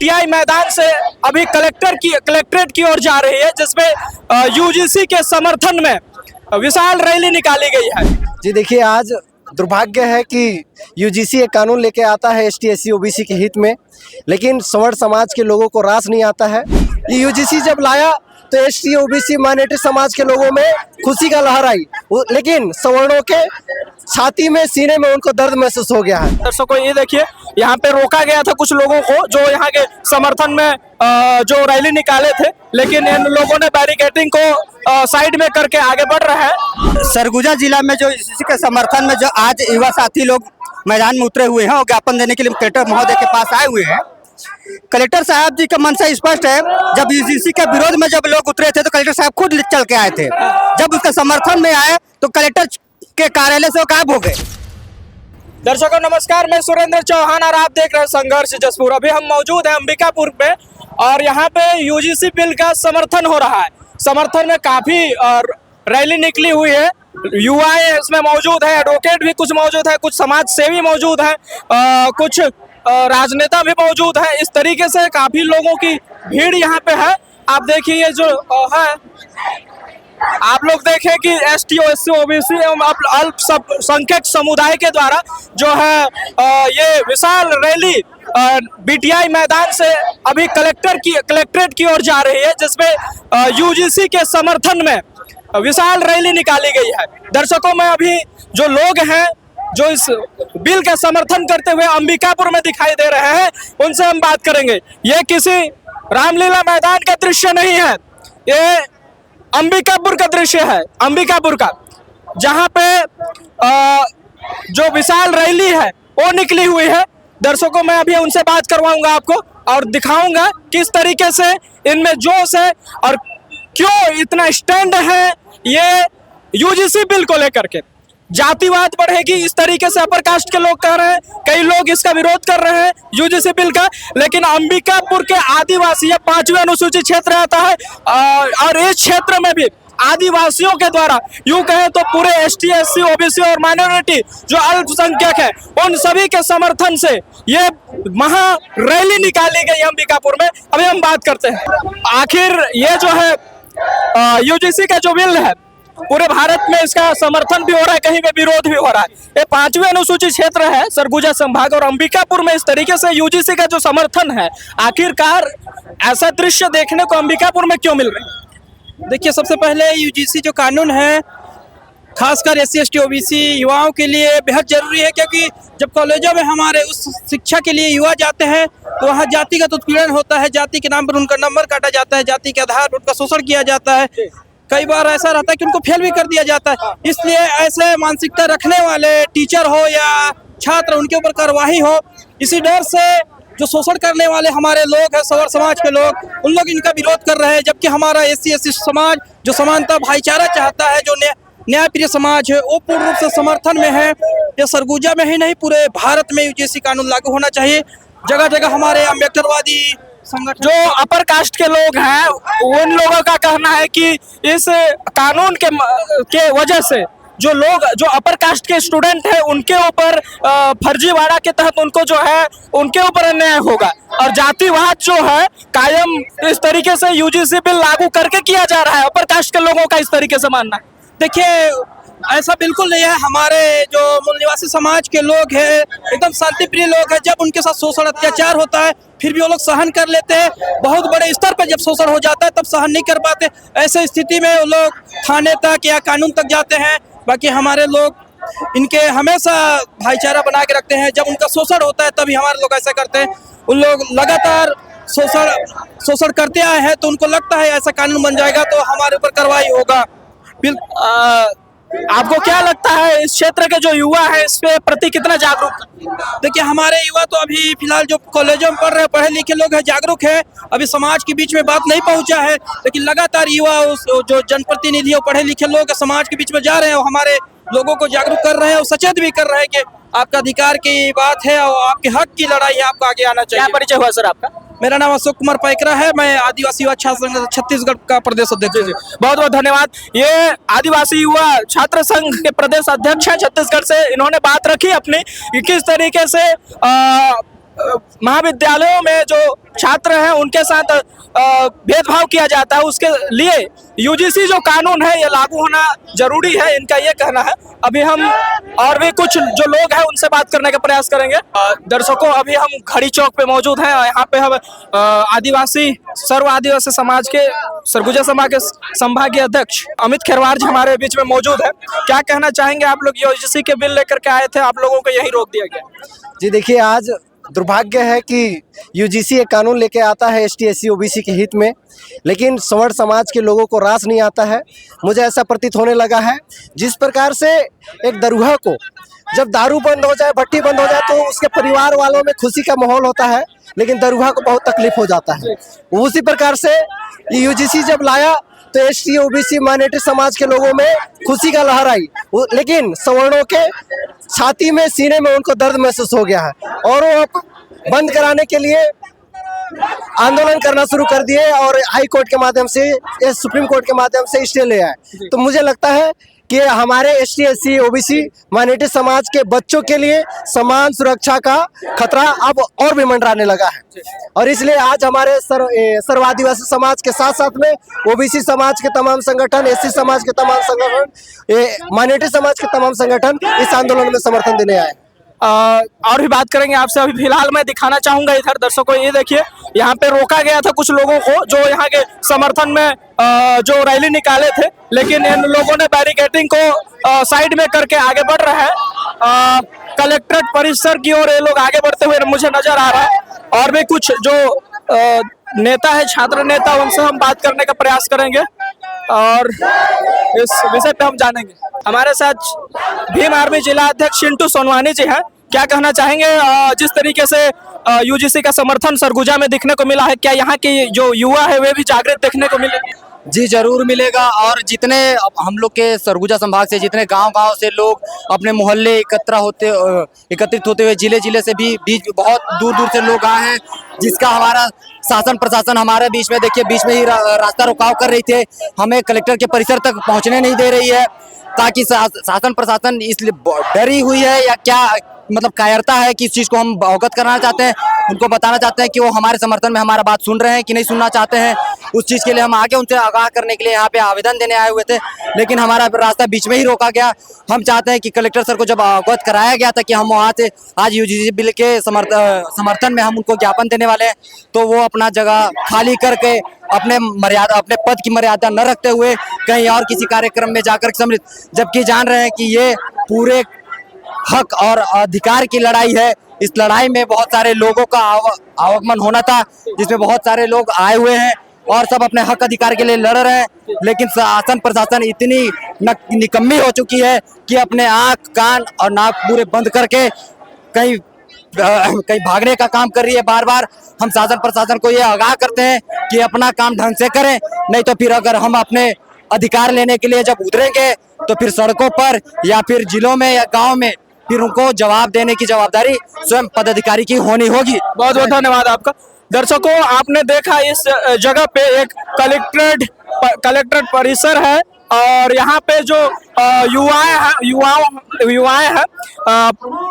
BTI मैदान से अभी कलेक्ट्रेट की ओर जा रही है, जिसमें यूजीसी के समर्थन में विशाल रैली निकाली गई है। जी देखिए, आज दुर्भाग्य है कि यूजीसी एक कानून लेके आता है एसटी एससी ओबीसी के हित में, लेकिन सवर्ण समाज के लोगों को रास नहीं आता है। ये यूजीसी जब लाया तो एसटी ओबीसी माइनॉरिटी समाज के लोगों में खुशी का लहर आई, लेकिन सवर्णों के छाती में सीने में उनको दर्द महसूस हो गया है। दर्शकों ये देखिए, यहाँ पे रोका गया था कुछ लोगों को जो यहाँ के समर्थन में जो रैली निकाले थे, लेकिन इन लोगों ने बैरिकेडिंग को साइड में करके आगे बढ़ रहे हैं। सरगुजा जिला में जो इसी के समर्थन में जो आज युवा साथी लोग मैदान में उतरे हुए हैं और ज्ञापन देने के लिए कलेक्टर महोदय के पास आए हुए हैं। कलेक्टर साहब जी का मंशा स्पष्ट है। जब यूजीसी के विरोध में जब लोग उतरे थे तो कलेक्टर साहब खुद चल के आए थे। जब उसके समर्थन में आए तो कलेक्टर के कार्यालय से वो गायब हो गए। दर्शकों नमस्कार, मैं सुरेंद्र चौहान और आप देख रहे हैं संघर्ष जसपुर। अभी हम मौजूद हैं अंबिकापुर पे और यहाँ पे यूजीसी बिल का समर्थन हो रहा है। समर्थन में काफी रैली निकली हुई है, युवाएं इसमें मौजूद है, एडवोकेट भी कुछ मौजूद है, कुछ समाज सेवी मौजूद है, कुछ राजनेता भी मौजूद है। इस तरीके से काफी लोगों की भीड़ यहाँ पे है। आप देखिए ये जो है, आप लोग देखें कि एसटी एससी ओबीसी एवं अल्पसंख्यक समुदाय के द्वारा जो है ये विशाल रैली बीटीआई मैदान से अभी कलेक्ट्रेट की ओर जा रही है, जिसमें यूजीसी के समर्थन में विशाल रैली निकाली गई है। दर्शकों में अभी जो लोग हैं जो इस बिल का समर्थन करते हुए अंबिकापुर में दिखाई दे रहे हैं, उनसे हम बात करेंगे। ये किसी रामलीला मैदान का दृश्य नहीं है, ये अंबिकापुर का दृश्य है, अंबिकापुर का, जहां पे जो विशाल रैली है वो निकली हुई है। दर्शकों मैं अभी उनसे बात करवाऊंगा आपको और दिखाऊंगा किस तरीके से इनमें जोश है और क्यों इतना स्टैंड है ये यूजीसी बिल को लेकर के। जातिवाद बढ़ेगी इस तरीके से अपर कास्ट के लोग कह रहे हैं, कई लोग इसका विरोध कर रहे हैं यूजीसी बिल का, लेकिन अंबिकापुर के आदिवासी 5वें अनुसूचित क्षेत्र आता है और इस क्षेत्र में भी आदिवासियों के द्वारा यूं कहें तो पूरे एसटी एससी ओबीसी और माइनॉरिटी जो अल्पसंख्यक है उन सभी के समर्थन से ये महा रैली निकाली गई अंबिकापुर में। अभी हम बात करते हैं आखिर ये जो है यूजीसी का जो बिल है पूरे भारत में इसका समर्थन भी हो रहा है, कहीं पे विरोध भी हो रहा है। ये 5वें अनुसूचित क्षेत्र है सरगुजा संभाग और अंबिकापुर में इस तरीके से यूजीसी का जो समर्थन है, आखिरकार ऐसा दृश्य देखने को अंबिकापुर में क्यों मिल रहा है? देखिए, सबसे पहले यूजीसी जो कानून है खासकर एससी एसटी ओबीसी युवाओं के लिए बेहद जरूरी है, क्योंकि जब कॉलेजों में हमारे उस शिक्षा के लिए युवा जाते हैं तो वहाँ जातिगत उत्पीड़न होता है, जाति के नाम पर उनका नंबर काटा जाता है, जाति के आधार पर उनका शोषण किया जाता है। कई बार ऐसा रहता है कि उनको फेल भी कर दिया जाता है। इसलिए ऐसे मानसिकता रखने वाले टीचर हो या छात्र, उनके ऊपर कार्रवाई हो, इसी डर से जो शोषण करने वाले हमारे लोग हैं, सवर समाज के लोग, उन लोग इनका विरोध कर रहे हैं। जबकि हमारा एससी एसटी समाज जो समानता भाईचारा चाहता है, जो न्याय प्रिय समाज है, वो पूर्ण रूप से समर्थन में है। ये सरगुजा में ही नहीं पूरे भारत में यूजीसी कानून लागू होना चाहिए। जगह जगह हमारे अम्बेडकरवादी जो अपर कास्ट के लोग हैं उन लोगों का कहना है कि इस कानून के वजह से जो लोग जो अपर कास्ट के स्टूडेंट हैं उनके ऊपर फर्जीवाड़ा के तहत उनको जो है उनके ऊपर अन्याय होगा और जातिवाद जो है कायम इस तरीके से यूजीसी बिल लागू करके किया जा रहा है। अपर कास्ट के लोगों का इस तरीके से मानना है। देखिए, ऐसा बिल्कुल नहीं है। हमारे जो मूल निवासी समाज के लोग हैं एकदम शांति प्रिय लोग हैं। जब उनके साथ शोषण अत्याचार होता है फिर भी वो लोग सहन कर लेते हैं। बहुत बड़े स्तर पर जब शोषण हो जाता है तब सहन नहीं कर पाते। ऐसे स्थिति में वो लोग थाने तक या कानून तक जाते हैं। बाकी हमारे लोग इनके हमेशा भाईचारा बना के रखते हैं। जब उनका शोषण होता है तभी हमारे लोग ऐसा करते हैं। उन लोग लगातार शोषण करते आए हैं तो उनको लगता है ऐसा कानून बन जाएगा तो हमारे ऊपर कार्रवाई होगा। आपको क्या लगता है इस क्षेत्र के जो युवा है इस पे प्रति कितना जागरूक? देखिए, हमारे युवा तो अभी फिलहाल जो कॉलेजों में पढ़ रहे पढ़े लिखे लोग हैं जागरूक है। अभी समाज के बीच में बात नहीं पहुंचा है, लेकिन लगातार युवा जो जनप्रतिनिधि और पढ़े लिखे लोग समाज के बीच में जा रहे हैं और हमारे लोगों को जागरूक कर रहे हैं और सचेत भी कर रहे हैं कि आपका अधिकार की बात है और आपके हक की लड़ाई है, आपको आगे आना चाहिए। क्या परिचय हुआ सर आपका? मेरा नाम अशोक कुमार पाइकरा है। मैं आदिवासी युवा छात्र संघ छत्तीसगढ़ का प्रदेश अध्यक्ष हूँ। बहुत बहुत धन्यवाद। ये आदिवासी युवा छात्र संघ के प्रदेश अध्यक्ष हैं छत्तीसगढ़ से। इन्होंने बात रखी अपनी कि किस तरीके से महाविद्यालयों में जो छात्र हैं उनके साथ भेदभाव किया जाता है, उसके लिए यूजीसी जो कानून है ये लागू होना जरूरी है, इनका ये कहना है। अभी हम और भी कुछ जो लोग हैं उनसे बात करने का प्रयास करेंगे। दर्शकों, अभी हम खड़ी चौक पे मौजूद हैं और यहाँ पे हम आदिवासी सर्व आदिवासी समाज के सरगुजा समाज के संभागीय अध्यक्ष अमित खैरवार जी हमारे बीच में मौजूद है। क्या कहना चाहेंगे आप लोग? यूजीसी के बिल लेकर के आए थे, आप लोगों को यही रोक दिया गया। जी देखिए, आज दुर्भाग्य है कि यूजीसी एक कानून लेके आता है एसटी एससी ओबीसी के हित में, लेकिन सवर्ण समाज के लोगों को रास नहीं आता है। मुझे ऐसा प्रतीत होने लगा है जिस प्रकार से एक दरोगा को जब दारू बंद हो जाए, भट्टी बंद हो जाए तो उसके परिवार वालों में खुशी का माहौल होता है, लेकिन दरोगा को बहुत तकलीफ हो जाता है। उसी प्रकार से यूजीसी जब लाया तो एसटी ओबीसी माइनॉरिटी समाज के लोगों में खुशी का लहर आई, लेकिन सवर्णों के छाती में, सीने में उनको दर्द महसूस हो गया है और वो बंद कराने के लिए आंदोलन करना शुरू कर दिए और हाई कोर्ट के माध्यम से, सुप्रीम कोर्ट के माध्यम से स्टे ले आए। तो मुझे लगता है कि हमारे एसटी एससी ओबीसी माइनॉरिटी समाज के बच्चों के लिए समान सुरक्षा का खतरा अब और भी मंडराने लगा है और इसलिए आज हमारे सर्व आदिवासी समाज के साथ साथ में ओबीसी समाज के तमाम संगठन, एससी समाज के तमाम संगठन, माइनॉरिटी समाज के तमाम संगठन इस आंदोलन में समर्थन देने आए। और भी बात करेंगे आपसे। अभी फिलहाल मैं दिखाना चाहूंगा इधर दर्शकों, ये देखिए यहाँ पे रोका गया था कुछ लोगों को जो यहाँ के समर्थन में जो रैली निकाले थे, लेकिन इन लोगों ने बैरिकेडिंग को साइड में करके आगे बढ़ रहे हैं। कलेक्ट्रेट परिसर की ओर ये लोग आगे बढ़ते हुए मुझे नजर आ रहा है। और भी कुछ जो नेता है, छात्र नेता, उनसे हम बात करने का प्रयास करेंगे और इस विषय पे हम जानेंगे। हमारे साथ भीम आर्मी जिला अध्यक्ष चिंटू सोनवानी जी हैं। क्या कहना चाहेंगे? जिस तरीके से यूजीसी का समर्थन सरगुजा में दिखने को मिला है, क्या यहाँ के जो युवा है वे भी जागृत देखने को मिले? जी जरूर मिलेगा। और जितने हम लोग के सरगुजा संभाग से जितने गांव-गांव से लोग अपने मोहल्ले एकत्रित होते हुए जिले जिले से भी बीच बहुत दूर दूर से लोग आए हैं, जिसका हमारा शासन प्रशासन हमारे बीच में, देखिए बीच में ही रास्ता रोकाव कर रही थी, हमें कलेक्टर के परिसर तक पहुंचने नहीं दे रही है, ताकि शासन प्रशासन इसलिए डरी हुई है या क्या मतलब कायरता है कि इस चीज़ को हम अवगत कराना चाहते हैं, उनको बताना चाहते हैं कि वो हमारे समर्थन में हमारा बात सुन रहे हैं कि नहीं सुनना चाहते हैं। उस चीज़ के लिए हम आगे उनसे आगाह करने के लिए यहाँ पे आवेदन देने आए हुए थे, लेकिन हमारा रास्ता बीच में ही रोका गया। हम चाहते हैं कि कलेक्टर सर को जब अवगत कराया गया था कि हम वहाँ से आज यूजीसी बिल के समर्थन में हम उनको ज्ञापन देने वाले हैं, तो वो अपना जगह खाली करके अपने पद की मर्यादा न रखते हुए कहीं और किसी कार्यक्रम में जाकर सम्मिलित, जबकि जान रहे हैं कि ये पूरे हक और अधिकार की लड़ाई है। इस लड़ाई में बहुत सारे लोगों का आवागमन होना था, जिसमें बहुत सारे लोग आए हुए हैं और सब अपने हक अधिकार के लिए लड़ रहे हैं, लेकिन शासन प्रशासन इतनी निकम्मी हो चुकी है कि अपने आँख, कान और नाक पूरे बंद करके कहीं भागने का काम कर रही है। बार बार हम शासन प्रशासन को ये आगाह करते हैं कि अपना काम ढंग से करें, नहीं तो फिर अगर हम अपने अधिकार लेने के लिए जब उतरेंगे तो फिर सड़कों पर या फिर जिलों में या गांव में फिर उनको जवाब देने की जवाबदारी स्वयं पदाधिकारी की होनी होगी। बहुत बहुत धन्यवाद आपका। दर्शकों, आपने देखा इस जगह पे एक कलेक्ट्रेट परिसर है और यहाँ पे जो युवाएं हैं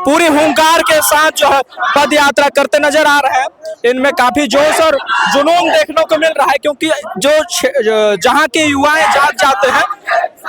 पूरी हुंकार के साथ जो है पद यात्रा करते नजर आ रहे हैं। इनमें काफी जोश और जुनून देखने को मिल रहा है, क्योंकि जो जहाँ के युवाएं जाते हैं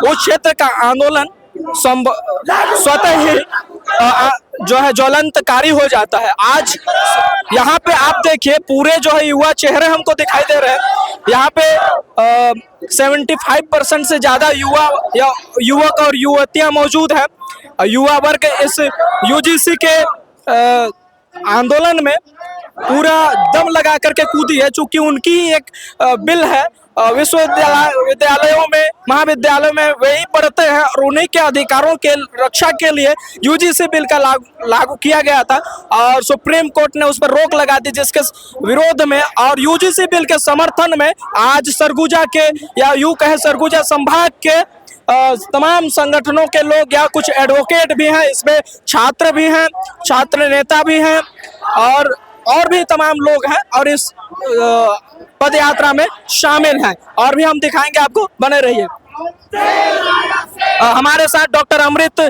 उस क्षेत्र का आंदोलन स्वतः ही जो है ज्वलंतकारी हो जाता है। आज यहाँ पे आप देखिए पूरे जो है युवा चेहरे हमको दिखाई दे रहे हैं। यहाँ पे 75% से ज्यादा युवक और युवतियां मौजूद हैं। युवा वर्ग इस यूजीसी के आंदोलन में पूरा दम लगा करके कूदी है, चूंकि उनकी एक बिल है। विद्यालयों में, महाविद्यालयों में वही पढ़ते हैं और उन्हीं के अधिकारों के रक्षा के लिए यूजीसी बिल का लागू किया गया था और सुप्रीम कोर्ट ने उस पर रोक लगा दी, जिसके विरोध में और यूजीसी बिल के समर्थन में आज सरगुजा के या यूं कहे सरगुजा संभाग के तमाम संगठनों के लोग या कुछ एडवोकेट भी हैं, इसमें छात्र भी हैं, छात्र नेता भी हैं और भी तमाम लोग हैं और इस पद यात्रा में शामिल हैं। और भी हम दिखाएंगे आपको, बने रहिए। हमारे साथ डॉक्टर अमृत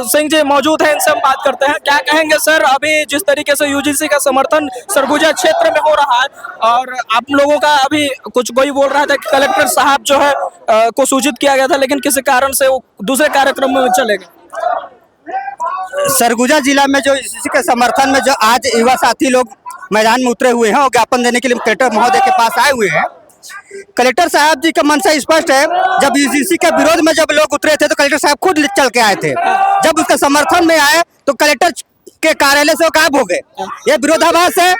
सिंह जी मौजूद हैं, इनसे हम बात करते हैं। क्या कहेंगे सर, अभी जिस तरीके से यूजीसी का समर्थन सरगुजा क्षेत्र में हो रहा है और आप लोगों का अभी कुछ कोई बोल रहा था कि कलेक्टर साहब जो है को सूचित किया गया था, लेकिन किसी कारण से वो दूसरे कार्यक्रम में चले गए। सरगुजा जिला में जो यूजीसी के समर्थन में जो आज युवा साथी लोग मैदान में उतरे हुए हैं और ज्ञापन देने के लिए कलेक्टर महोदय के पास आए हुए हैं। कलेक्टर साहब जी का मंशा स्पष्ट है। जब यूजीसी के विरोध में जब लोग उतरे थे तो कलेक्टर साहब खुद चल के आए थे। जब उसके समर्थन में आए तो कलेक्टर के कार्यालय से वो गायब हो गए। ये विरोधाभास है,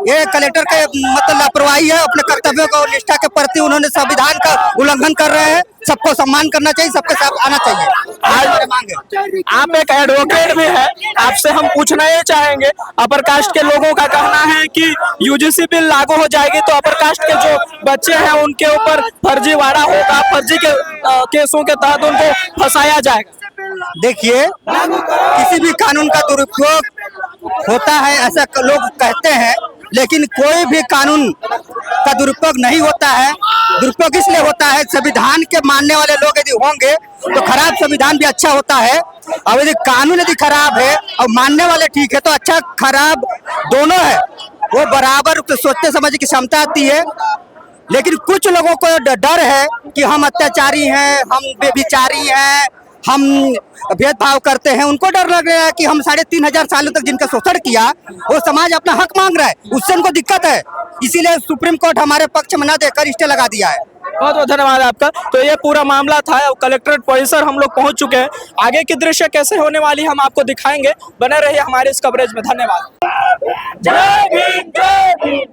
ये कलेक्टर का मतलब लापरवाही है। अपने कर्तव्यों को निष्ठा के प्रति उन्होंने संविधान का उल्लंघन कर रहे हैं। सबको सम्मान करना चाहिए, सबके साथ आना चाहिए। आज मेरी मांग है। आप एक एडवोकेट भी है, आपसे हम पूछना ये चाहेंगे, अपर कास्ट के लोगों का कहना है कि यूजीसी बिल लागू हो जाएगी तो अपर कास्ट के जो बच्चे हैं उनके ऊपर फर्जीवाड़ा होगा, फर्जी के केसों के तहत उनको फंसाया जाएगा। देखिए, किसी भी कानून का दुरुपयोग होता है ऐसा लोग कहते हैं, लेकिन कोई भी कानून का दुरुपयोग नहीं होता है। दुरुपयोग इसलिए होता है, संविधान के मानने वाले लोग यदि होंगे तो खराब संविधान भी अच्छा होता है। और यदि कानून यदि खराब है और मानने वाले ठीक है तो अच्छा खराब दोनों है, वो बराबर सोचते समझने की क्षमता आती है। लेकिन कुछ लोगों को डर है कि हम अत्याचारी हैं, हम बेविचारी हैं, हम भेदभाव करते हैं। उनको डर लग रहा है कि हम 3500 सालों तक जिनका शोषण किया वो समाज अपना हक मांग रहा है, उससे उनको दिक्कत है। इसीलिए सुप्रीम कोर्ट हमारे पक्ष में न देकर स्टे लगा दिया है। बहुत बहुत धन्यवाद आपका। तो ये पूरा मामला था, कलेक्ट्रेट परिसर हम लोग पहुंच चुके हैं। आगे की दृश्य कैसे होने वाली हम आपको दिखाएंगे, बने रहिए हमारे इस कवरेज में। धन्यवाद। जय भीम, जय भीम।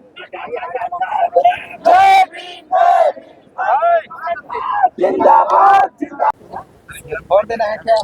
जिंदाबाद। और देना है क्या?